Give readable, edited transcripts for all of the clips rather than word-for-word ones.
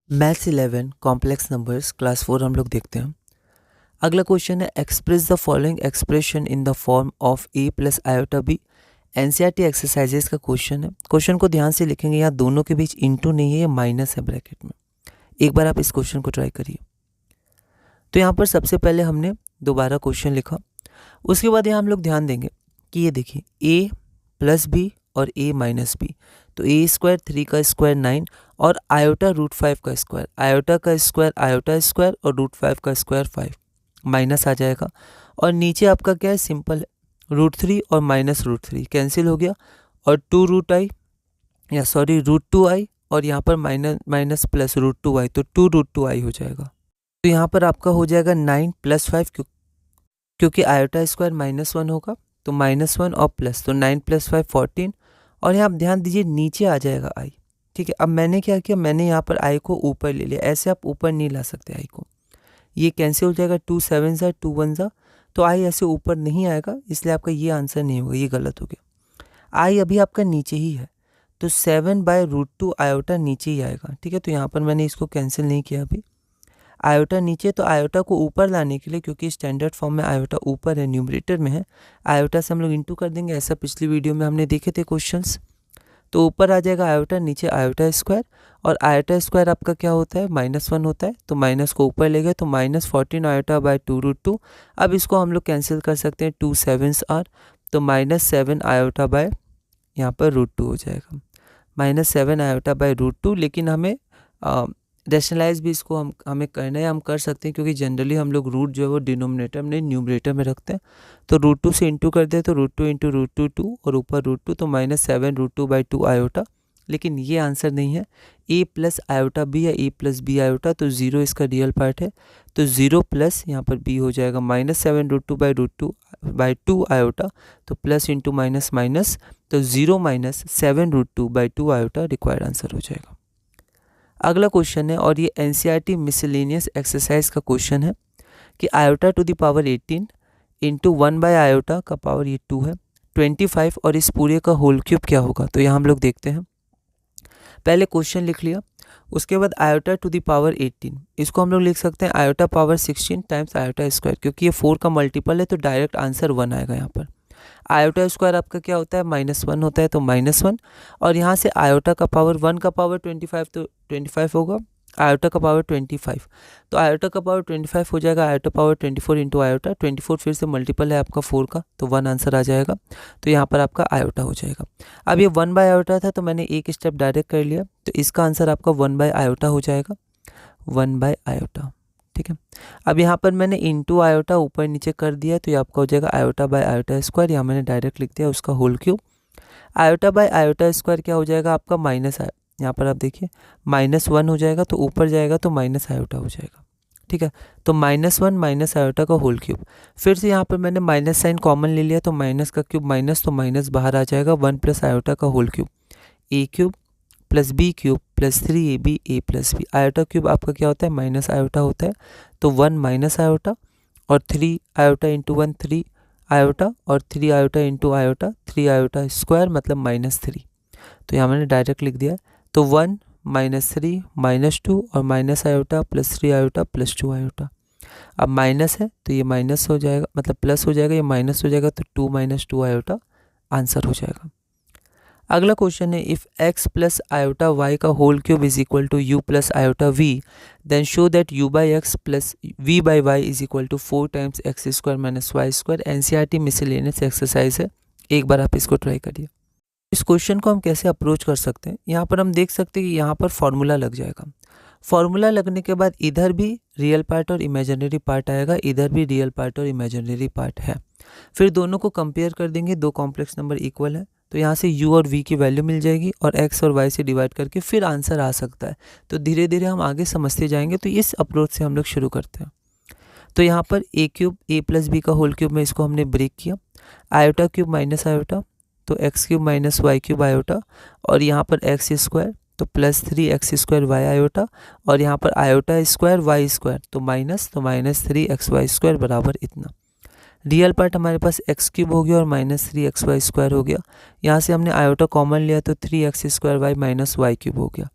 Maths 11 complex numbers class 4 हम लोग देखते हैं। अगला क्वेश्चन है express the following expression in the form of a plus iota b. NCERT exercises का क्वेश्चन है। क्वेश्चन को ध्यान से लिखेंगे, यहाँ दोनों के बीच इंटू नहीं है, ये माइनस है ब्रैकेट में। एक बार आप इस क्वेश्चन को ट्राई करिए। तो यहाँ पर सबसे पहले हमने दोबारा क्वेश्चन लिखा, उसके बाद यहाँ हम लोग ध्यान देंगे कि ये देखिए ए प्लस बी और ए माइनस बी, तो ए स्क्वायर 3 का स्क्वायर 9 और आयोटा √5 का स्क्वायर, आयोटा का स्क्वायर आयोटा स्क्वायर और √5 का स्क्वायर 5 माइनस आ जाएगा। और नीचे आपका क्या है, सिंपल है, √3 और माइनस √3 कैंसिल हो गया और √2i और यहाँ पर माइनस प्लस √2i, तो 2√2i हो जाएगा। तो यहाँ पर आपका हो जाएगा 9 + 5 क्योंकि आयोटा स्क्वायर -1 होगा तो -1 और प्लस, तो 9 + 5 14। और यहाँ आप ध्यान दीजिए नीचे आ जाएगा आई, ठीक है। अब मैंने क्या किया, मैंने यहाँ पर आई को ऊपर ले लिया, ऐसे आप ऊपर नहीं ला सकते आई को, ये कैंसिल हो जाएगा, 2 7 ज़ा 2 1 ज़ा, तो आई ऐसे ऊपर नहीं आएगा, इसलिए आपका ये आंसर नहीं होगा, ये गलत हो गया। आई अभी आपका नीचे ही है, तो 7/√2 आयोटा नीचे ही आएगा, ठीक है। तो यहाँ पर मैंने इसको कैंसिल नहीं किया अभी, आयोटा नीचे, तो आयोटा को ऊपर लाने के लिए, क्योंकि स्टैंडर्ड फॉर्म में आयोटा ऊपर है, न्यूमरेटर में है, आयोटा से हम लोग इंटू कर देंगे, ऐसा पिछली वीडियो में हमने देखे थे क्वेश्चंस। तो ऊपर आ जाएगा आयोटा, नीचे आयोटा स्क्वायर, और आयोटा स्क्वायर आपका क्या होता है, -1 होता है, तो माइनस को ऊपर ले गए, तो -14 आयोटा बाय 2√2। अब इसको हम लोग कैंसिल कर सकते हैं, 2 7s आर, तो -7 आयोटा बाय यहाँ पर √2 हो जाएगा, -7 आयोटा बाय √2। लेकिन हमें रैशनलाइज भी इसको हमें करना है, हम कर सकते हैं, क्योंकि जनरली हम लोग रूट जो है वो डिनोमिनेटर में न्यूमरेटर में रखते हैं। तो √2 से इंटू कर दे, तो √2 × √2 2 और ऊपर √2, तो -7 √2/2 आयोटा। लेकिन ये आंसर नहीं है, ए प्लस आयोटा बी या ए प्लस बी आयोटा, तो 0 इसका रियल पार्ट है, तो 0 प्लस यहाँ पर बी हो जाएगा, -7 √2/2 आयोटा, तो प्लस इंटू माइनस माइनस, तो 0 - 7 √2/2 आयोटा रिक्वायर्ड आंसर हो जाएगा। अगला क्वेश्चन है, और ये एनसीईआरटी मिसलेनियस एक्सरसाइज का क्वेश्चन है कि iota to the power 18 into 1 iota का पावर ये 2 है, 25 और इस पूरे का होल क्यूब क्या होगा। तो यहाँ हम लोग देखते हैं, पहले क्वेश्चन लिख लिया, उसके बाद आयोटा टू द पावर 18, इसको हम लोग लिख सकते हैं iota power 16 times iota square, क्योंकि ये 4 का मल्टीपल है, तो डायरेक्ट आंसर 1 आएगा यहाँ पर। आयोटा स्क्वायर आपका क्या होता है, -1 होता है, तो -1, और यहाँ से आयोटा का पावर 1 का पावर 25, तो 25 होगा, आयोटा का पावर 25, तो आयोटा का पावर 25 हो जाएगा, आयोटा पावर 24 इंटू आयोटा, 24 फिर से मल्टीपल है आपका 4 का, तो 1 आंसर आ जाएगा, तो यहाँ पर आपका आयोटा हो जाएगा। अब ये 1/आयोटा था, तो मैंने एक स्टेप डायरेक्ट कर लिया, तो इसका आंसर आपका 1/आयोटा हो जाएगा, 1/आयोटा, ठीक है। अब यहाँ पर मैंने इंटू आयोटा ऊपर नीचे कर दिया, तो ये आपका हो जाएगा आयोटा बाय आयोटा स्क्वायर, यहाँ मैंने डायरेक्ट लिख दिया उसका whole cube. Iota by iota square क्या हो जाएगा आपका, माइनस, यहाँ पर आप देखिए -1 हो जाएगा, तो ऊपर जाएगा तो माइनस आयोटा हो जाएगा, ठीक है। तो -1 माइनस आयोटा का होल क्यूब, फिर से यहाँ पर मैंने माइनस साइन कॉमन ले लिया, तो माइनस का क्यूब माइनस, तो माइनस बाहर आ जाएगा, 1 + आयोटा का whole cube, a cube plus b cube plus 3ab a + b। Iota cube आपका क्या होता है, माइनस आयोटा होता है, तो 1 माइनस आयोटा और 3 आयोटा इंटू 1 3 आयोटा और 3 iota into iota 3 iota square मतलब -3, तो यहाँ मैंने डायरेक्ट लिख दिया, तो 1 -3 -2 और minus iota plus 3 iota plus 2 iota. अब माइनस है तो ये माइनस हो जाएगा, मतलब प्लस हो जाएगा, ये माइनस हो जाएगा, तो 2 - 2 आयोटा आंसर हो जाएगा। अगला क्वेश्चन है, इफ x + आयोटा y का whole cube is equal to u + iota v, then show that u/x + v/y is equal to 4 times x² - y²। NCERT miscellaneous exercise है, एक बार आप इसको ट्राई करिए। इस क्वेश्चन को हम कैसे अप्रोच कर सकते हैं, यहाँ पर हम देख सकते हैं कि यहाँ पर फॉर्मूला लग जाएगा, फॉर्मूला लगने के बाद इधर भी रियल पार्ट और इमेजिनरी पार्ट आएगा, इधर भी रियल पार्ट और इमेजिनरी पार्ट है, फिर दोनों को कंपेयर कर देंगे, दो कॉम्प्लेक्स नंबर इक्वल है, तो यहाँ से u और v की वैल्यू मिल जाएगी, और x और y से डिवाइड करके फिर आंसर आ सकता है। तो धीरे धीरे हम आगे समझते जाएंगे, तो इस अप्रोच से हम लोग शुरू करते हैं। तो यहाँ पर a क्यूब a + b का होल क्यूब में इसको हमने ब्रेक किया, आयोटा क्यूब माइनस आयोटा, तो x³ - y³ आयोटा, और यहाँ पर x², तो +3x² y आयोटा, और यहाँ पर आयोटा स्क्वायर y², तो -3xy² बराबर इतना। रियल पार्ट हमारे पास x³ हो गया और -3xy² हो गया, यहाँ से हमने आयोटा कॉमन लिया, तो 3x² y - y³ हो गया,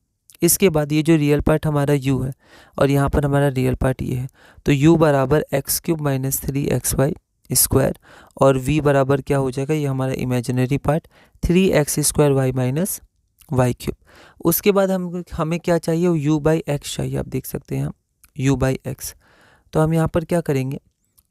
इसके बाद ये जो रियल पार्ट हमारा u है और यहाँ पर हमारा रियल पार्ट ये है, तो u बराबर x cube minus 3xy square और v बराबर क्या हो जाएगा, ये हमारा imaginary part 3x square y minus y cube. उसके बाद हमें क्या चाहिए, u बाई एक्स चाहिए। आप देख सकते हैं u बाई एक्स, तो हम यहाँ पर क्या करेंगे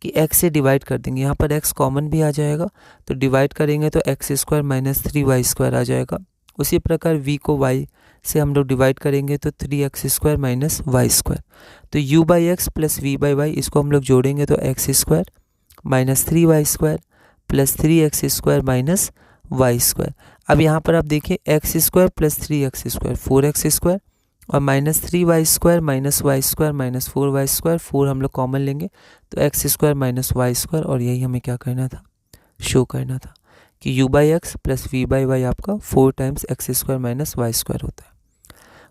कि x से डिवाइड कर देंगे, यहाँ पर x कॉमन भी आ जाएगा, तो डिवाइड करेंगे तो x square minus 3y square आ जाएगा। उसी प्रकार v को y से हम लोग डिवाइड करेंगे तो 3x square minus y square. तो u by x plus v by y, इसको हम लोग जोड़ेंगे तो x square minus 3y square plus 3x square minus y square. अब यहाँ पर आप देखिए x square plus 3x square 4x square और minus 3y square minus y square minus 4y square, 4 हम लोग कॉमन लेंगे तो x square minus y square. और यही हमें क्या करना था, शो करना था कि u by x plus v by y आपका 4 times x square minus y square होता है।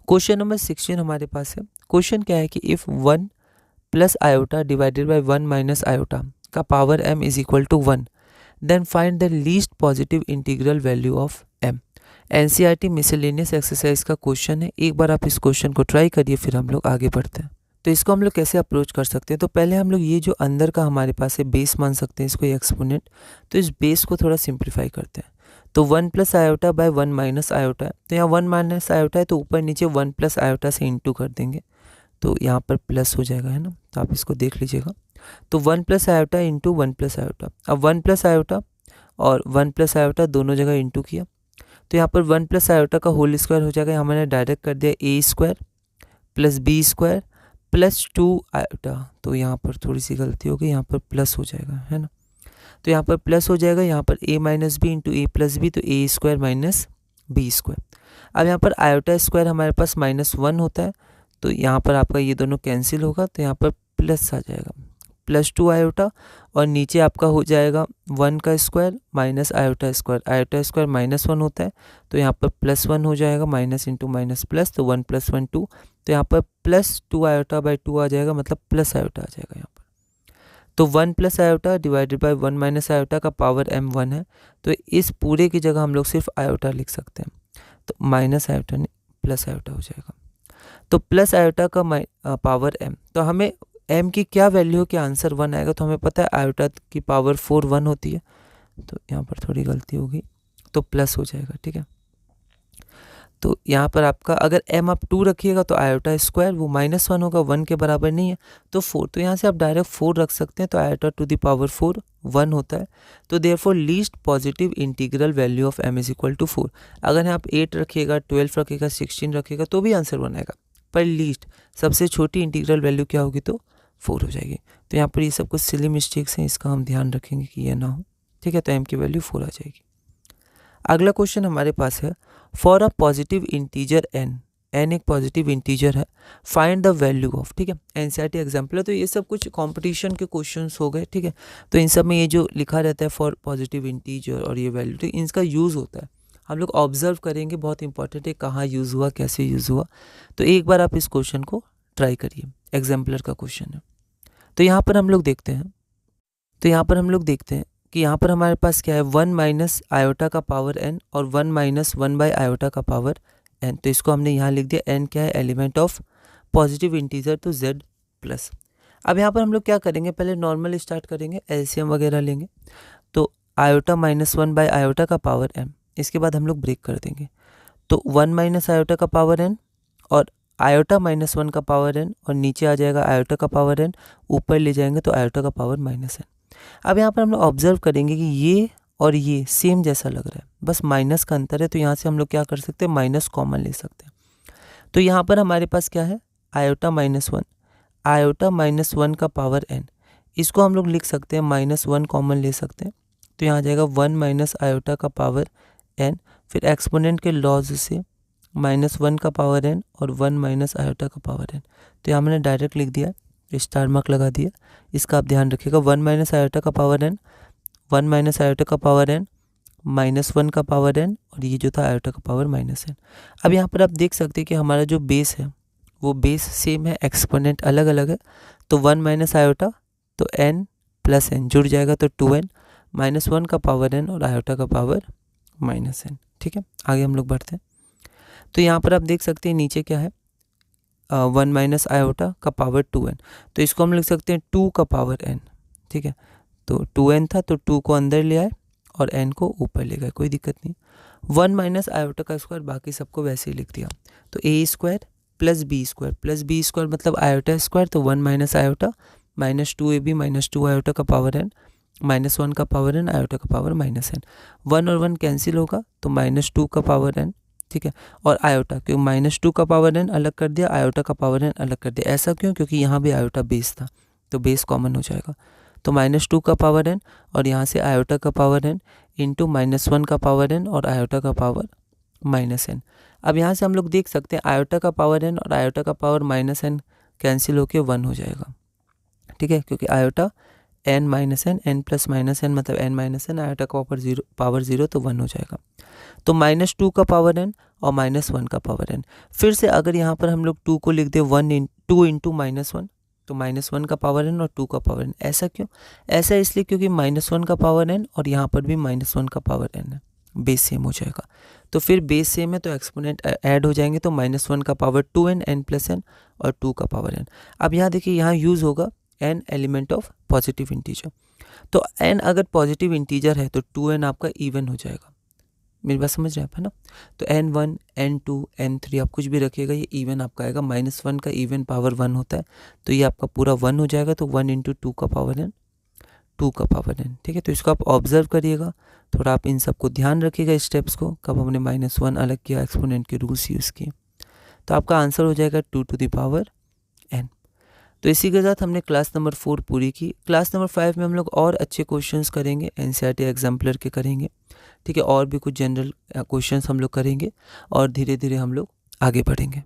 क्वेश्चन नंबर 16 हमारे पास है। क्वेश्चन क्या है कि if 1 plus iota divided by 1 minus iota का power m is equal to 1, then find the least positive integral value of m। NCERT miscellaneous exercise का question है। एक बार आप इस क्वेश्चन को ट्राई करिए, फिर हम लोग आगे बढ़ते हैं। तो इसको हम लोग कैसे अप्रोच कर सकते हैं, तो पहले हम लोग ये जो अंदर का हमारे पास है बेस मान सकते हैं इसको एक्सपोनेंट, तो इस बेस को थोड़ा सिंप्लीफाई करते हैं। तो 1 plus iota by 1 minus iota है, तो यहाँ 1 माइनस आयोटा है तो ऊपर नीचे 1 प्लस आयोटा से इंटू कर देंगे, तो यहाँ पर प्लस हो जाएगा, है ना। तो आप इसको देख लीजिएगा, तो 1 plus iota into 1 plus iota. अब 1 प्लस आयोटा और 1 प्लस आयोटा दोनों जगह इंटू किया, तो यहाँ पर 1 प्लस आयोटा का होल स्क्वायर हो जाएगा। यहाँ मैंने डायरेक्ट कर दिया A square plus B square plus 2 iota, तो यहाँ पर थोड़ी सी गलती हो गई, यहाँ पर प्लस हो जाएगा, है ना। तो यहाँ पर प्लस हो जाएगा, यहाँ पर a minus b into a plus b, तो a square minus b square. अब यहाँ पर आयोटा स्क्वायर हमारे पास -1 होता है, तो यहाँ पर आपका ये दोनों कैंसिल होगा, तो यहाँ पर प्लस आ जाएगा प्लस 2 आयोटा और नीचे आपका हो जाएगा 1 का square minus iota square. Iota square -1 होता है, तो यहाँ पर +1 हो जाएगा, माइनस इंटू माइनस प्लस, तो 1 + 1 2, तो यहाँ पर +2 आयोटा बाई 2 आ जाएगा, मतलब प्लस आयोटा आ जाएगा यहाँ पर। तो 1 plus iota divided by 1 minus iota का पावर m 1 है, तो इस पूरे की जगह हम लोग सिर्फ आयोटा लिख सकते हैं, तो माइनस आयोटा नहीं प्लस आयोटा हो जाएगा। तो प्लस आयोटा का पावर m, तो हमें m की क्या वैल्यू हो कि आंसर 1 आएगा, तो हमें पता है आयोटा की पावर 4 1 होती है, तो यहाँ पर थोड़ी गलती होगी, तो प्लस हो जाएगा, ठीक है। तो यहाँ पर आपका अगर m आप 2 रखिएगा तो आयोटा स्क्वायर वो -1 होगा, 1 के बराबर नहीं है, तो 4, तो यहाँ से आप डायरेक्ट 4 रख सकते हैं, तो आयोटा टू द पावर 4 1 होता है। तो therefore least positive integral value of m is equal to 4। अगर आप 8 रखिएगा, 12 रखिएगा, 16 रखिएगा तो भी आंसर 1 आएगा, पर लीस्ट सबसे छोटी इंटीग्रल वैल्यू क्या होगी, तो 4 हो जाएगी। तो यहाँ पर ये सब कुछ सिली मिस्टेक्स हैं, इसका हम ध्यान रखेंगे कि ये ना हो, ठीक है। तो m की वैल्यू 4 आ जाएगी। अगला क्वेश्चन हमारे पास है, for a positive integer n एक पॉजिटिव इंटीजर है, फाइंड द वैल्यू ऑफ, ठीक है। एनसीईआरटी एग्जाम्पल है, तो ये सब कुछ कंपटीशन के क्वेश्चंस हो गए, ठीक है। तो इन सब में ये जो लिखा रहता है फॉर पॉजिटिव इंटीजर और ये वैल्यू, ठीक, इनका यूज़ होता है, हम लोग ऑब्जर्व करेंगे, बहुत इंपॉर्टेंट है कहाँ यूज़ हुआ, कैसे यूज़ हुआ। तो एक बार आप इस क्वेश्चन को ट्राई करिए, एग्जाम्पलर का क्वेश्चन है। तो यहाँ पर हम लोग देखते हैं कि यहाँ पर हमारे पास क्या है, 1 माइनस आयोटा का पावर n और 1 माइनस 1 बाई आयोटा का पावर n। तो इसको हमने यहाँ लिख दिया, n क्या है, एलिमेंट ऑफ पॉजिटिव इंटीजर, तो z प्लस। अब यहाँ पर हम लोग क्या करेंगे, पहले नॉर्मल स्टार्ट करेंगे, एलसीएम वगैरह लेंगे, तो आयोटा -1 बाई आयोटा का पावर m, इसके बाद हम लोग ब्रेक कर देंगे, तो 1 माइनस आयोटा का पावर n और आयोटा -1 का पावर n, और नीचे आ जाएगा आयोटा का पावर n, ऊपर ले जाएंगे तो आयोटा का पावर -n। अब यहाँ पर हम लोग ऑब्जर्व करेंगे कि ये और ये सेम जैसा लग रहा है, बस माइनस का अंतर है, तो यहाँ से हम लोग क्या कर सकते हैं, माइनस कॉमन ले सकते हैं। तो यहाँ पर हमारे पास क्या है, आयोटा -1 का पावर n, इसको हम लोग लिख सकते हैं -1 कॉमन ले सकते हैं, तो यहाँ आ जाएगा 1 माइनस आयोटा का पावर n, फिर एक्सपोनेंट के लॉज से -1 का पावर n और 1 माइनस आयोटा का पावर n। तो यहाँ मैंने डायरेक्ट लिख दिया, स्टार मार्क लगा दिया, इसका आप ध्यान रखिएगा। 1 माइनस आयोटा का पावर n, 1 माइनस आयोटा का पावर n, -1 का पावर n, और ये जो था आयोटा का पावर -n। अब यहाँ पर आप देख सकते हैं कि हमारा जो बेस है वो बेस सेम है, एक्सपोनेंट अलग अलग है, तो 1 माइनस आयोटा तो n प्लस n जुड़ जाएगा, तो 2n, -1 का पावर n और आयोटा का पावर -n, ठीक है। आगे हम लोग बढ़ते हैं। तो यहाँ पर आप देख सकते हैं नीचे क्या है, 1 माइनस आयोटा का पावर 2n, तो इसको हम लिख सकते हैं 2 का पावर n, ठीक है। तो 2n था तो 2 को अंदर ले आए और n को ऊपर ले गए, कोई दिक्कत नहीं। 1 माइनस आयोटा का स्क्वायर, बाकी सबको वैसे ही लिख दिया। तो a square plus B square मतलब आयोटा स्क्वायर, तो 1 minus iota minus 2ab minus 2 iota का पावर n माइनस 1 का पावर n आयोटा का पावर माइनस n। 1 और 1 कैंसिल होगा तो माइनस 2 का पावर n, ठीक है। और आयोटा, क्यों माइनस 2 का पावर n अलग कर दिया, आयोटा का पावर n अलग कर दिया। ऐसा क्यों? क्योंकि यहाँ भी आयोटा बेस था तो बेस कॉमन हो जाएगा। तो माइनस 2 का पावर n और यहाँ से आयोटा का पावर n इंटू माइनस 1 का पावर n और आयोटा का पावर माइनस n। अब यहाँ से हम लोग देख सकते हैं आयोटा का पावर n और आयोटा का पावर माइनस n कैंसिल होके 1 हो जाएगा, ठीक है। क्योंकि iota n minus n, n plus minus n मतलब n माइनस n, आयोटा का पावर 0 तो 1 हो जाएगा। तो माइनस 2 का पावर n और माइनस 1 का पावर n। फिर से अगर यहाँ पर हम लोग 2 को लिख दे 2 इंटू माइनस 1, तो माइनस 1 का पावर n और 2 का पावर n। ऐसा क्यों? ऐसा इसलिए क्योंकि माइनस 1 का पावर n और यहाँ पर भी माइनस 1 का पावर n है, बेस सेम हो जाएगा। तो फिर बेस सेम है तो एक्सपोनेंट ऐड हो जाएंगे, तो माइनस 1 का power 2n, n plus n और 2 का पावर n। अब यहाँ देखिए यहाँ यूज़ होगा n element of positive integer. तो n अगर पॉजिटिव इंटीजर है तो 2n आपका इवन हो जाएगा। मेरी बात समझ रहे हैं आप, है ना? तो n1, n2, n3 आप कुछ भी रखिएगा, ये इवन आपका आएगा। माइनस 1 का इवन पावर 1 होता है तो ये आपका पूरा 1 हो जाएगा। तो 1 इंटू 2 का पावर n, 2 का पावर n, ठीक है। तो इसको आप ऑब्जर्व करिएगा, थोड़ा आप इन सबको ध्यान रखिएगा स्टेप्स को, कब हमने माइनस 1 अलग किया, एक्सपोनेंट के रूल्स यूज़ किए। तो आपका आंसर हो जाएगा 2 टू द पावर n। तो इसी के साथ हमने क्लास नंबर 4 पूरी की। क्लास नंबर 5 में हम लोग और अच्छे क्वेश्चंस करेंगे, एनसीईआरटी एग्जाम्पलर के करेंगे, ठीक है। और भी कुछ जनरल क्वेश्चंस हम लोग करेंगे और धीरे धीरे हम लोग आगे बढ़ेंगे।